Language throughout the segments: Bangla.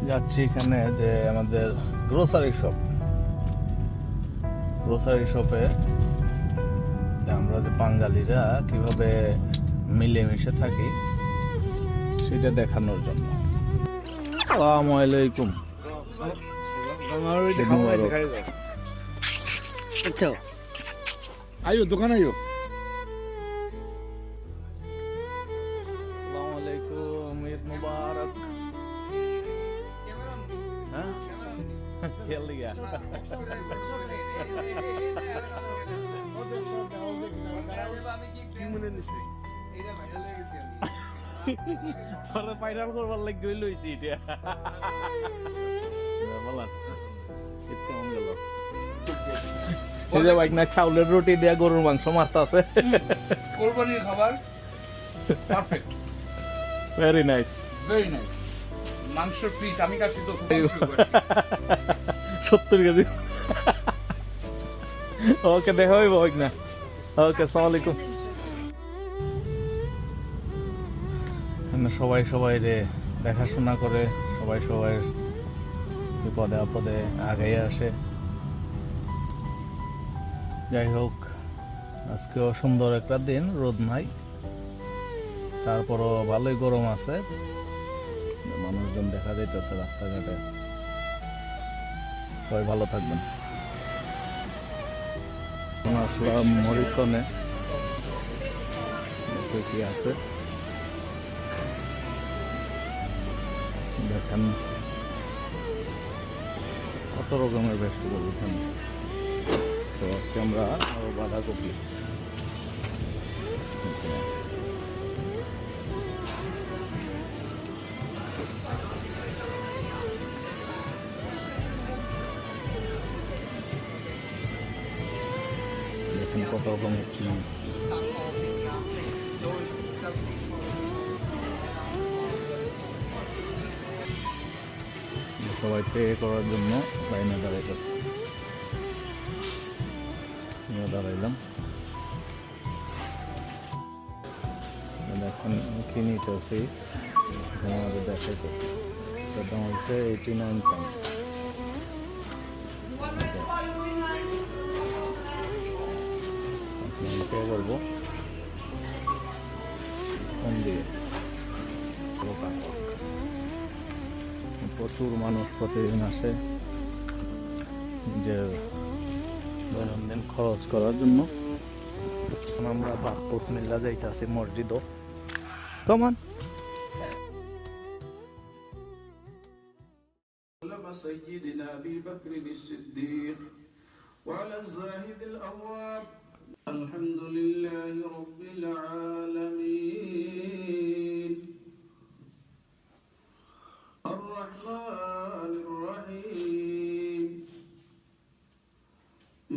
যাচ্ছি এখানে যে আমাদের গ্রোসারি শপে আমরা যে বাঙালিরা কিভাবে মিলেমিশে থাকি সেটা দেখানোর জন্য। আসসালামু আলাইকুম। আচ্ছা আইও দোকান আইও। আসসালামু আলাইকুম, ঈদ মুবারক। হ্যাঁ খেয়াল লিগা তোরে ভাইরাল করবার লাগি গইল হইছি এটা। বলান ঈদ কেমন গেল? এই যে ভাই না চাউলের রুটি দিয়া গরুর মাংস মারতা আছে। কোরবানির খাবার perfect, very nice, very nice. মাংসের পিস আমি কাটছি তো 70 কেজি। ওকে দেখা হইব হোক না। ওকে, আসসালামু আলাইকুম। সবাই সবাই রে দেখাশোনা করে, সবাই সবাই বিপদে আপদে আগেই আসে। যাই হোক, আজকেও সুন্দর একটা দিন, রোদ নাই, তারপরও ভালোই গরম আছে। মানুষজন দেখা যাইতেছে রাস্তাঘাটে। সবাই ভালো থাকবেন। আসলাম মরিসনে, কি আছে দেখেন, কত রকমের ভেজিটেবল এখানে। তো আজকে আমরা বাঁধাকপি, দেখেন কত রকমের চিজ। সবাই পে করার জন্য লাইনে দাঁড়াইতেছে, দাঁড়াইলাম। এখন কি নিতেছি আমাদের দেখাইতেছি। তার দাম হচ্ছে 89 pounds। পে করবো ফোন দিয়ে। প্রচুর মানুষ প্রতিদিন আসে যে দৈনন্দিন খরচ করার জন্য। আমরা বাগপুত মিল্লা যাইতেছি মসজিদও। কমান سيدنا أبي بكر الصديق وعلى الزاهد الأواب. الحمد لله رب العالمين الرحمن الرحيم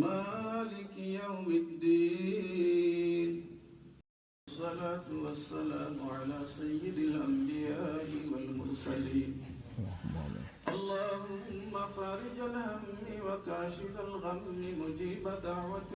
مالك يوم الدين. الصلاة والسلام على سيد الأنبياء والمرسلين. اللهم فارج الهم وكاشف الغم مجيب دعوة